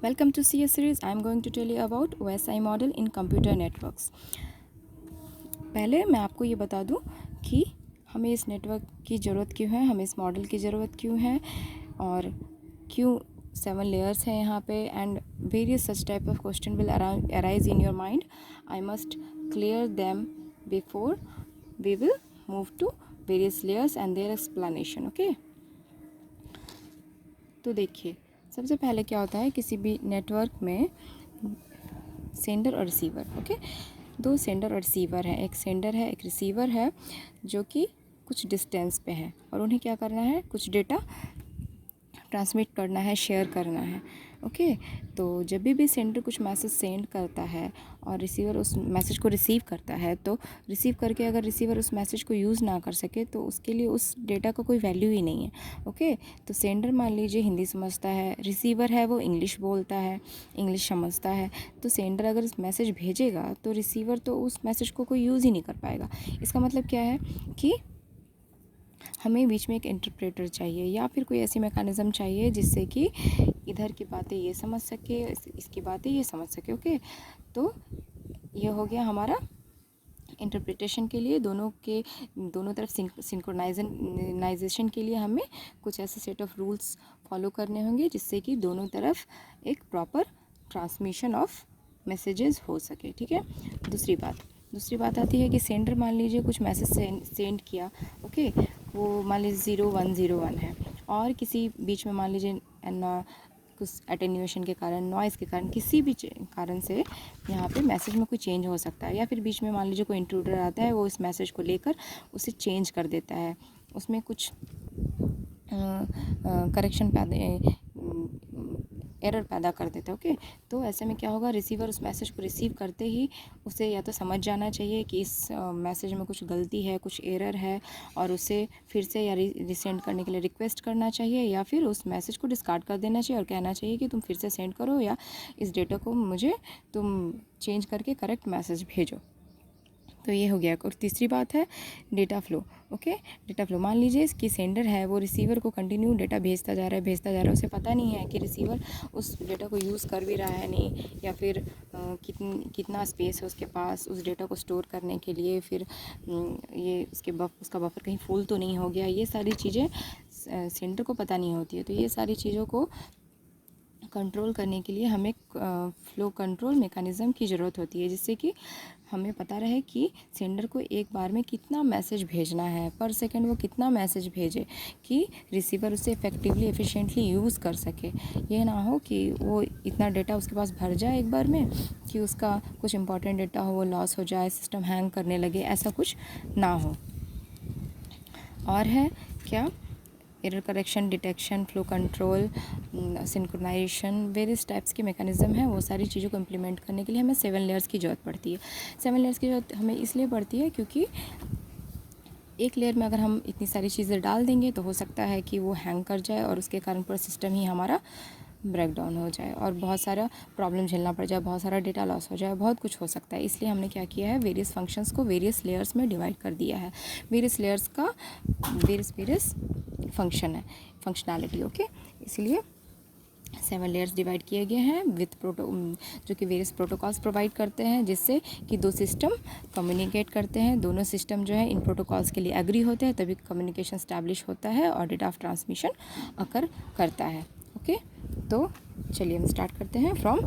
Welcome to CS series. I am going to tell you about OSI model in computer networks. पहले मैं आपको ये बता दूं कि हमें इस नेटवर्क की ज़रूरत क्यों है, हमें इस मॉडल की ज़रूरत क्यों है और क्यों 7 लेयर्स हैं यहाँ पे and various such type of question will arise in your mind. I must clear them before we will move to various layers and their explanation. Okay, तो देखिए सबसे पहले क्या होता है किसी भी नेटवर्क में सेंडर और रिसीवर. ओके, दो सेंडर और रिसीवर हैं, एक सेंडर है एक रिसीवर है जो कि कुछ डिस्टेंस पे है और उन्हें क्या करना है, कुछ डेटा ट्रांसमिट करना है, शेयर करना है. ओके, तो जब भी सेंडर कुछ मैसेज सेंड करता है और रिसीवर उस मैसेज को रिसीव करता है, तो रिसीव करके अगर रिसीवर उस मैसेज को यूज़ ना कर सके तो उसके लिए उस डेटा का कोई वैल्यू ही नहीं है. ओके, तो सेंडर मान लीजिए हिंदी समझता है, रिसीवर है वो इंग्लिश बोलता है, इंग्लिश समझता है, तो सेंडर अगर इस मैसेज भेजेगा तो रिसीवर तो उस मैसेज को कोई यूज़ ही नहीं कर पाएगा. इसका मतलब क्या है कि हमें बीच में एक इंटरप्रेटर चाहिए या फिर कोई ऐसी मैकेनिज़्म चाहिए जिससे कि इधर की बातें ये समझ सके, इसकी बातें ये समझ सके. ओके, तो ये हो गया हमारा इंटरप्रिटेशन के लिए. दोनों तरफ सिंक्रोनाइजेशन के लिए हमें कुछ ऐसे सेट ऑफ रूल्स फॉलो करने होंगे जिससे कि दोनों तरफ एक प्रॉपर ट्रांसमिशन ऑफ मैसेजेस हो सके. ठीक है, दूसरी बात आती है कि सेंडर मान लीजिए कुछ मैसेज सेंड किया. ओके, वो मान लीजिए 0101 है और किसी बीच में मान लीजिए कुछ एटेन्यूएशन के कारण, नॉइज़ के कारण, किसी भी कारण से यहाँ पे मैसेज में कोई चेंज हो सकता है. या फिर बीच में मान लीजिए कोई इंट्रूडर आता है, वो इस मैसेज को लेकर उसे चेंज कर देता है, उसमें कुछ करेक्शन एरर पैदा कर देता है. ओके, तो ऐसे में क्या होगा, रिसीवर उस मैसेज को रिसीव करते ही उसे या तो समझ जाना चाहिए कि इस मैसेज में कुछ गलती है, कुछ एरर है और उसे फिर से या रिसेंड करने के लिए रिक्वेस्ट करना चाहिए या फिर उस मैसेज को डिस्कार्ड कर देना चाहिए और कहना चाहिए कि तुम फिर से सेंड करो या इस डेटा को मुझे तुम चेंज करके करेक्ट मैसेज भेजो. तो ये हो गया. और तीसरी बात है data flow. Okay, data flow मान लीजिए कि सेंडर है वो रिसीवर को कंटिन्यू डेटा भेजता जा रहा है, उसे पता नहीं है कि रिसीवर उस डेटा को यूज़ कर भी रहा है नहीं, या फिर कितना स्पेस है उसके पास उस डेटा को स्टोर करने के लिए, फिर ये उसका बफर कहीं फुल तो नहीं हो गया. ये सारी चीज़ें सेंडर को पता नहीं होती है. तो ये सारी चीज़ों को कंट्रोल करने के लिए हमें फ्लो कंट्रोल मेकैनिज़्म की ज़रूरत होती है, जिससे कि हमें पता रहे कि सेंडर को एक बार में कितना मैसेज भेजना है, पर सेकंड वो कितना मैसेज भेजे कि रिसीवर उसे इफ़ेक्टिवली एफिशिएंटली यूज़ कर सके. ये ना हो कि वो इतना डेटा उसके पास भर जाए एक बार में कि उसका कुछ इंपॉर्टेंट डेटा हो वो लॉस हो जाए, सिस्टम हैंग करने लगे, ऐसा कुछ ना हो. और है क्या, error correction, detection, flow control, synchronization, various types के मैकेनिज़्म हैं. वो सारी चीज़ों को इम्प्लीमेंट करने के लिए हमें 7 लेयर्स की ज़रूरत पड़ती है. 7 लेयर्स की ज़रूरत हमें इसलिए पड़ती है क्योंकि एक लेयर में अगर हम इतनी सारी चीज़ें डाल देंगे तो हो सकता है कि वो हैंग कर जाए और उसके कारण पूरा सिस्टम ही हमारा ब्रेक डाउन हो जाए और बहुत सारा प्रॉब्लम झेलना पड़ जाए, बहुत सारा डेटा लॉस हो जाए, बहुत कुछ हो सकता है. इसलिए हमने क्या किया है, वेरियस फंक्शंस को वेरियस लेयर्स में डिवाइड कर दिया है. वेरियस लेयर्स का वेरियस फंक्शनैलिटी. ओके, इसलिए 7 लेयर्स डिवाइड किए गए हैं विथ जो कि वेरियस प्रोटोकॉल्स प्रोवाइड करते हैं जिससे कि दो सिस्टम कम्युनिकेट करते हैं. दोनों सिस्टम जो है इन प्रोटोकॉल्स के लिए एग्री होते हैं, तभी कम्युनिकेशन स्टैब्लिश होता है और डेटा ऑफ ट्रांसमिशन अकर करता है. ओके, तो चलिए हम स्टार्ट करते हैं from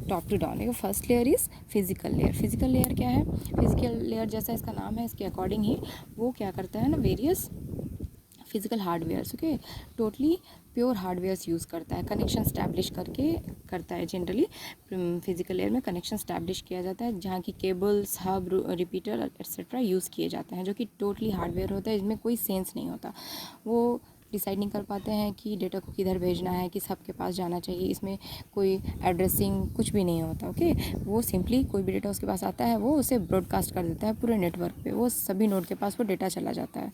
top to down. First layer is physical layer. Physical layer क्या है, फिजिकल लेयर जैसा इसका नाम है इसके अकॉर्डिंग ही वो क्या करता है ना, various physical hardwares, okay, totally pure hardwares use करता है, कनेक्शन स्टैब्लिश करके करता है. जनरली फिज़िकल लेयर में कनेक्शन स्टैब्लिश किया जाता है जहाँ की cables, hub, repeater etcetera use किए जाते हैं, जो कि टोटली हार्डवेयर होता है. इसमें कोई सेंस नहीं होता, वो डिसाइड नहीं कर पाते हैं कि डेटा को किधर भेजना है, किस हब के पास जाना चाहिए. इसमें कोई एड्रेसिंग कुछ भी नहीं होता. ओके, वो सिंपली कोई भी डेटा उसके पास आता है वो उसे ब्रॉडकास्ट कर देता है पूरे नेटवर्क पे, वो सभी नोड के पास वो डेटा चला जाता है.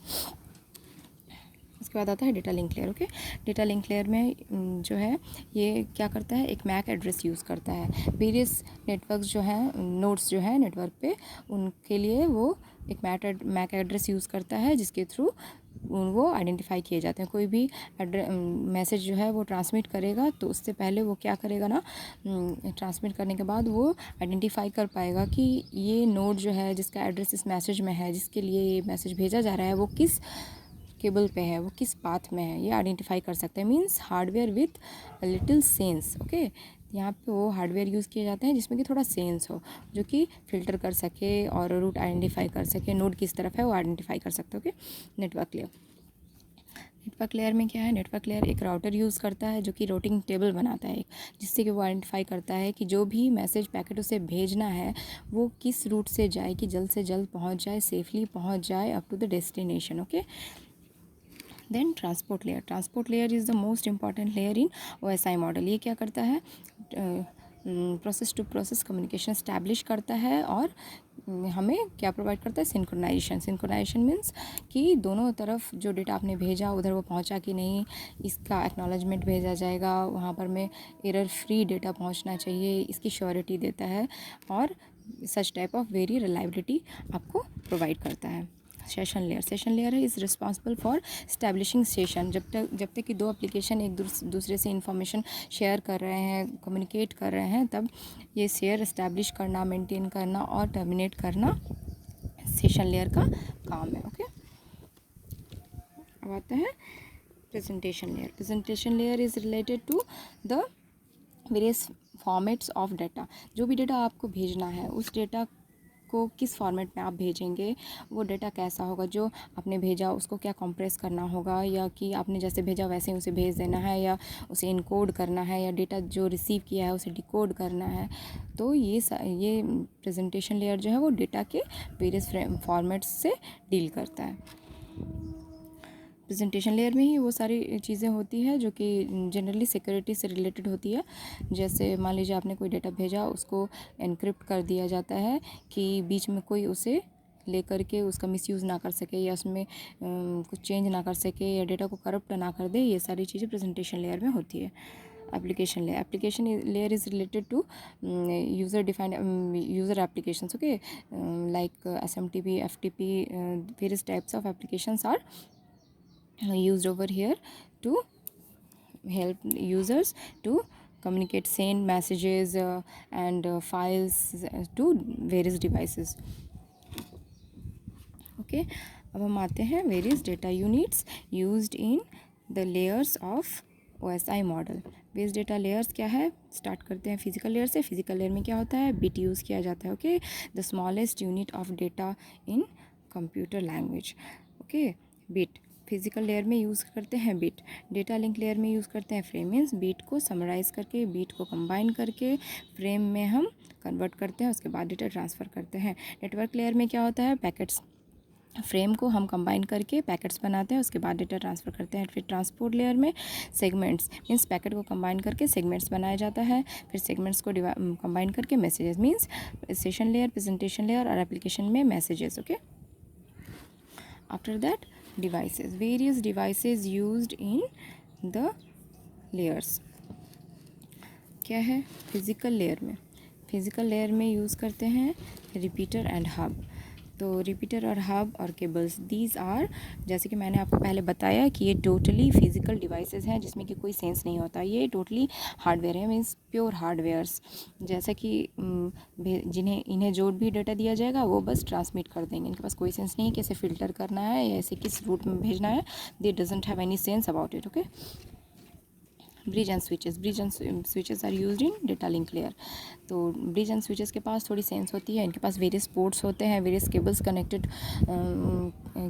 उसके बाद आता है data link layer. Okay, data link layer में जो है ये क्या करता है, एक मैक एड्रेस यूज़ करता है. वेरियस नेटवर्क्स जो हैं, नोड्स जो है नेटवर्क पे, उनके लिए वो एक मैक एड्रेस यूज़ करता है जिसके थ्रू वो आइडेंटिफाई किए जाते हैं। कोई भी मैसेज जो है वो ट्रांसमिट करेगा तो उससे पहले वो क्या करेगा ना, ट्रांसमिट करने के बाद वो आइडेंटिफाई कर पाएगा कि ये नोड जो है जिसका एड्रेस इस मैसेज में है, जिसके लिए ये मैसेज भेजा जा रहा है, वो किस केबल पे है, वो किस पाथ में है, ये आइडेंटिफाई कर सकते हैं। Means hardware with little sense. Okay, यहाँ पे वो हार्डवेयर यूज़ किए जाते हैं जिसमें कि थोड़ा सेंस हो, जो कि फ़िल्टर कर सके और रूट आइडेंटिफाई कर सके, नोड किस तरफ है वो आइडेंटिफाई कर सकते हो। Okay, network layer. Network layer में क्या है, नेटवर्क लेयर एक राउटर यूज़ करता है जो कि रूटिंग टेबल बनाता है, जिससे कि वो आइडेंटिफाई करता है कि जो भी मैसेज पैकेट उसे भेजना है वो किस रूट से जाए कि जल्द से जल्द पहुंच जाए, सेफली पहुंच जाए up to the destination. Okay, then transport layer. Transport layer is the most important layer in OSI model. ये क्या करता है, process to process communication establish करता है और हमें क्या प्रोवाइड करता है, सिंक्रोनाइजेशन। सिंक्रोनाइजेशन मीन्स कि दोनों तरफ जो डेटा आपने भेजा उधर वो पहुंचा कि नहीं, इसका एक्नॉलेजमेंट भेजा जाएगा, वहाँ पर में एरर फ्री डेटा पहुंचना चाहिए, इसकी श्योरिटी देता है और सच टाइप ऑफ वेरी रिलायबिलिटी आपको प्रोवाइड करता है। Session layer. सेशन लेयर है is responsible for establishing session. जब तक कि दो एप्लीकेशन एक दूसरे से इंफॉर्मेशन शेयर कर रहे हैं, कम्युनिकेट कर रहे हैं, तब ये शेयर इस्टेब्लिश करना, मेंटेन करना और टर्मिनेट करना सेशन लेयर का काम है। ओके, अब आता है presentation layer. Presentation layer is related to the various formats of data. जो भी डेटा आपको भेजना है उस डेटा को किस फॉर्मेट में आप भेजेंगे, वो डेटा कैसा होगा, जो आपने भेजा उसको क्या कंप्रेस करना होगा, या कि आपने जैसे भेजा वैसे ही उसे भेज देना है, या उसे इनकोड करना है, या डेटा जो रिसीव किया है उसे डिकोड करना है। तो ये प्रेजेंटेशन लेयर जो है वो डेटा के वेरियस फॉर्मेट्स से डील करता है। प्रेजेंटेशन लेयर में ही वो सारी चीज़ें होती है जो कि जनरली सिक्योरिटी से रिलेटेड होती है। जैसे मान लीजिए आपने कोई डेटा भेजा, उसको एनक्रिप्ट कर दिया जाता है कि बीच में कोई उसे लेकर के उसका मिसयूज़ ना कर सके, या उसमें कुछ चेंज ना कर सके, या डेटा को करप्ट ना कर दे। ये सारी चीज़ें प्रेजेंटेशन लेयर में होती है। Application layer. Application layer is related to user defined user applications. Okay, like SMTP, FTP, various types of applications are used over here to help users to communicate, send messages and files to various devices. Okay, अब हम आते हैं various data units used in the layers of OSI model. Base data layers क्या है, start करते हैं physical layer से। Physical layer में क्या होता है, बिट यूज़ किया जाता है। Okay, the smallest unit of data in computer language. Okay, bit physical layer में यूज़ करते हैं बिट। डेटा लिंक लेयर में यूज़ करते हैं फ्रेम। मीन्स बीट को समराइज़ करके, बीट को कंबाइन करके फ्रेम में हम कन्वर्ट करते हैं, उसके बाद डेटा ट्रांसफ़र करते हैं। नेटवर्क लेयर में क्या होता है, पैकेट्स, फ्रेम को हम कंबाइन करके पैकेट्स बनाते हैं, उसके बाद डेटा ट्रांसफ़र करते हैं। फिर ट्रांसपोर्ट लेयर में सेगमेंट्स, मीन्स पैकेट को कंबाइन करके सेगमेंट्स बनाया जाता है, फिर सेगमेंट्स को कंबाइन करके messages. Means session layer, presentation layer और एप्लीकेशन में messages. Okay, after that devices, various devices used in the layers। क्या है फिजिकल लेयर में, फिजिकल लेयर में यूज़ करते हैं रिपीटर एंड हब। तो रिपीटर और हब और केबल्स, दीज आर, जैसे कि मैंने आपको पहले बताया कि ये टोटली फिजिकल डिवाइसेस हैं जिसमें कि कोई सेंस नहीं होता। ये टोटली हार्डवेयर है, मीन्स प्योर हार्डवेयर्स। जैसा कि इन्हें जो भी डेटा दिया जाएगा वो बस ट्रांसमिट कर देंगे। इनके पास कोई सेंस नहीं है कि इसे फ़िल्टर करना है या इसे किस रूट में भेजना है। They doesn't have any sense about it. Okay, bridge and switches. Bridge and switches are used in data link layer. तो ब्रिज एंड स्विचेस के पास थोड़ी सेंस होती है। इनके पास वेरियस पोर्ट्स होते हैं, वेरियस केबल्स कनेक्ट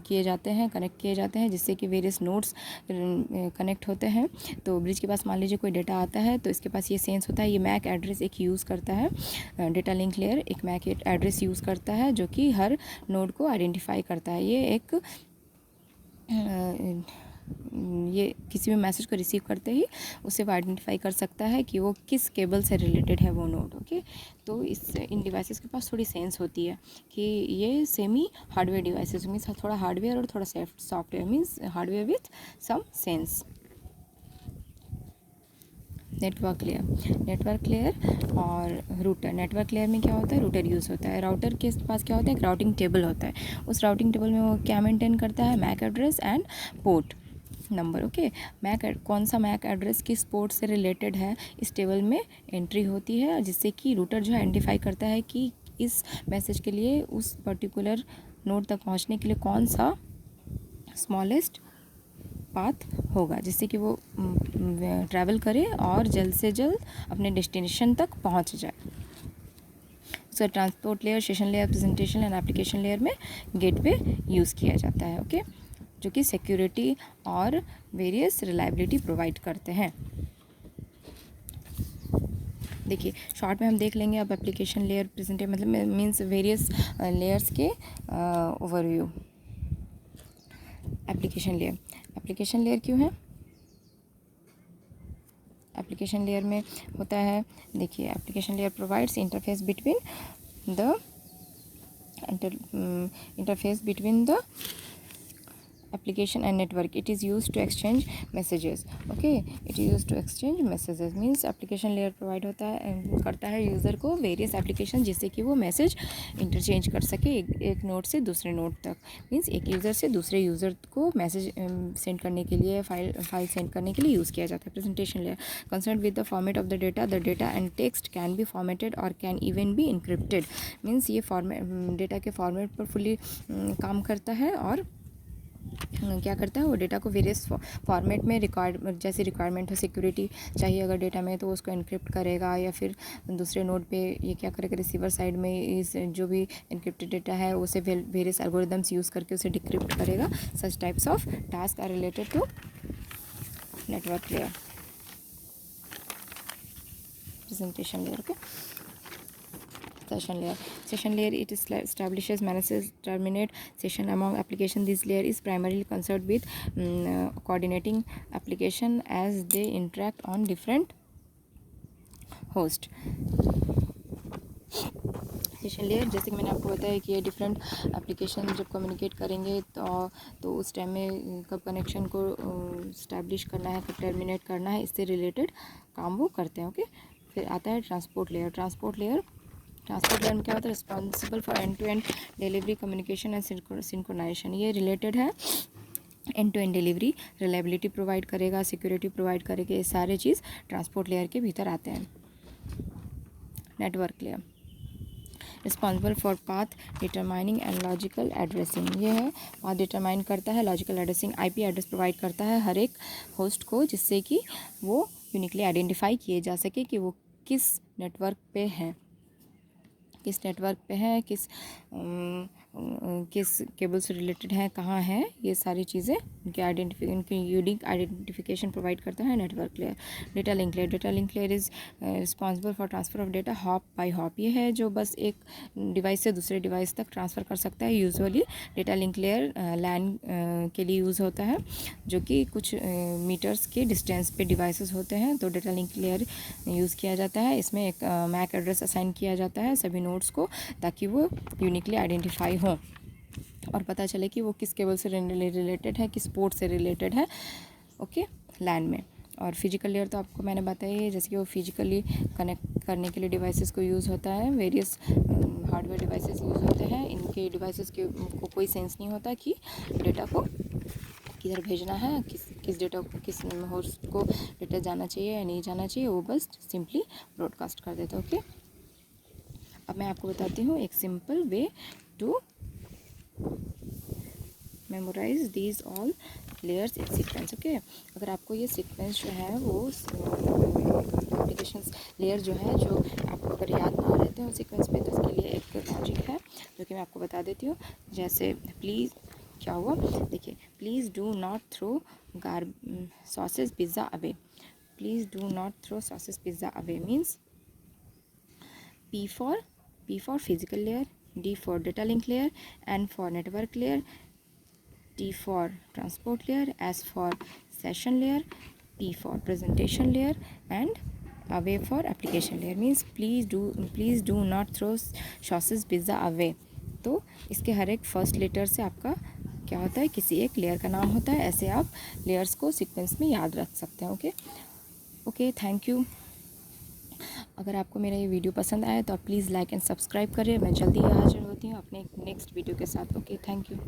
किए जाते हैं जिससे कि वेरियस नोड्स कनेक्ट होते हैं। तो ब्रिज के पास मान लीजिए कोई डेटा आता है तो इसके पास ये सेंस होता है। ये मैक एड्रेस एक यूज़ करता है, डेटा लिंक लेयर एक मैक एड्रेस यूज़ करता है जो कि हर नोड को आइडेंटिफाई करता है। ये किसी भी मैसेज को रिसीव करते ही उसे वो आइडेंटिफाई कर सकता है कि वो किस केबल से रिलेटेड है वो नोड। ओके, तो इन डिवाइसेस के पास थोड़ी सेंस होती है कि ये सेमी हार्डवेयर डिवाइसेस, मीन्स थोड़ा हार्डवेयर और थोड़ा software, means hardware with some sense. Network layer और रूटर। नेटवर्क लेयर में क्या होता है, रूटर यूज़ होता है। राउटर के पास क्या होता है, एक राउटिंग टेबल होता है। उस राउटिंग टेबल में वो क्या मेंटेन करता है, MAC address and port number. Okay, कौन सा मैक एड्रेस किस पोर्ट से रिलेटेड है, इस टेबल में एंट्री होती है, जिससे कि रूटर जो है आइडेंटिफाई करता है कि इस मैसेज के लिए उस पर्टिकुलर नोड तक पहुंचने के लिए कौन सा स्मॉलेस्ट पाथ होगा, जिससे कि वो ट्रैवल करे और जल्द से जल्द अपने डेस्टिनेशन तक पहुंच जाए। सो transport layer, session layer, presentation and application layer में गेटवे यूज़ किया जाता है। ओके, जो कि सिक्योरिटी और वेरियस रिलायबिलिटी प्रोवाइड करते हैं। देखिए शॉर्ट में हम देख लेंगे अब एप्लीकेशन लेयर, प्रेजेंटेशन मतलब मीन्स वेरियस लेयर्स के ओवरव्यू। एप्लीकेशन लेयर क्यों है, एप्लीकेशन लेयर में होता है, देखिए application layer provides interface between the application and network. It is used to exchange messages. Okay, it is used to exchange messages means application layer provide होता है, करता है यूज़र को वेरियस एप्लीकेशन, जिससे कि वो मैसेज इंटरचेंज कर सके एक नोड से दूसरे नोड तक। मीन्स एक यूज़र से दूसरे यूज़र को मैसेज सेंड करने के लिए, फाइल सेंड करने के लिए यूज़ किया जाता है। Presentation layer concern with the format of the data and text can be formatted और can even be encrypted. Means ये डेटा के फॉर्मेट पर फुली काम करता है और क्या करता है, वो डेटा को वेरियस फॉर्मेट में जैसे रिक्वायरमेंट हो, सिक्योरिटी चाहिए अगर डेटा में तो उसको इनक्रिप्ट करेगा, या फिर दूसरे नोड पे ये क्या करेगा, रिसीवर साइड में इस जो भी इनक्रिप्टेड डेटा है उसे वेरियस एल्गोरिदम्स यूज़ करके उसे डिक्रिप्ट करेगा। Such types of task are related to network layer, presentation layer. Okay, session layer it establishes, manages, terminate session among application. This layer is primarily concerned with coordinating application as they interact on different host. Session layer जैसे कि मैंने आपको बताया कि ये different application जब communicate करेंगे तो उस टाइम में कब कनेक्शन को इस्टेब्लिश करना है, कब टर्मिनेट करना है, इससे रिलेटेड काम वो करते हैं। ओके, फिर आता है ट्रांसपोर्ट लेयर में क्या होता है, responsible for end to end delivery, communication and synchronization. ये रिलेटेड है end to end delivery, reliability provide करेगा, सिक्योरिटी प्रोवाइड करेगा, ये सारे चीज़ ट्रांसपोर्ट लेयर के भीतर आते हैं। Network layer responsible for path determining and logical addressing. ये है पाथ डिटरमाइन करता है, logical addressing, IP address provide करता है हर एक होस्ट को, जिससे कि वो यूनिकली आइडेंटिफाई किए जा सके कि वो किस नेटवर्क पे है, किस केबल से रिलेटेड है, कहाँ है, ये सारी चीज़ें उनकी यूनिक आइडेंटिफिकेशन प्रोवाइड करता है network layer. Data link layer is responsible for transfer of data hop by hop. ये है जो बस एक डिवाइस से दूसरे डिवाइस तक ट्रांसफ़र कर सकता है। यूजुअली डेटा लिंक लेयर लैन के लिए यूज़ होता है, जो कि कुछ मीटर्स के डिस्टेंस पे डिवाइसेस होते हैं, तो डेटा लिंक लेयर यूज़ किया जाता है। इसमें एक मैक एड्रेस असाइन किया जाता है सभी नोड्स को, ताकि वो यूनिकली आइडेंटिफाई हो और पता चले कि वो किस केबल से रिलेटेड है, किस पोर्ट से रिलेटेड है। ओके, लैन में। और फिजिकल लेयर तो आपको मैंने बताया, जैसे कि वो फिजिकली कनेक्ट करने के लिए डिवाइसेस को यूज़ होता है, वेरियस हार्डवेयर डिवाइसेस यूज़ होते हैं। इनके डिवाइसेस को कोई सेंस नहीं होता कि डेटा को किधर भेजना है, किस डेटा को, किस होस्ट को डेटा जाना चाहिए या नहीं जाना चाहिए, वो बस सिंपली ब्रॉडकास्ट कर देता है। ओके, अब मैं आपको बताती हूँ एक simple way to memorize these all layers in sequence. Okay, अगर आपको ये सीक्वेंस जो है वो एप्लीकेशन लेयर जो है, जो आपको अगर याद ना रहते हैं उस सीक्वेंस पे, तो इसके लिए एक लॉजिक है जो कि मैं आपको बता देती हूँ। जैसे प्लीज़ क्या हुआ, देखिए, please do not throw sauces pizza away. Please do not throw sauces pizza away means P for physical layer, D for data link layer, N for network layer, T for transport layer, S for session layer, P for presentation layer, and away for application layer means please do not throw sauces pizza away। तो इसके हर एक first letter से आपका क्या होता है, किसी एक लेयर का नाम होता है। ऐसे आप लेयर्स को सीक्वेंस में याद रख सकते हैं। Okay, okay, thank you. अगर आपको मेरा ये वीडियो पसंद आया तो आप प्लीज़ लाइक एंड सब्सक्राइब करें। मैं जल्दी हाजिर होती हूँ अपने नेक्स्ट वीडियो के साथ। Okay, thank you.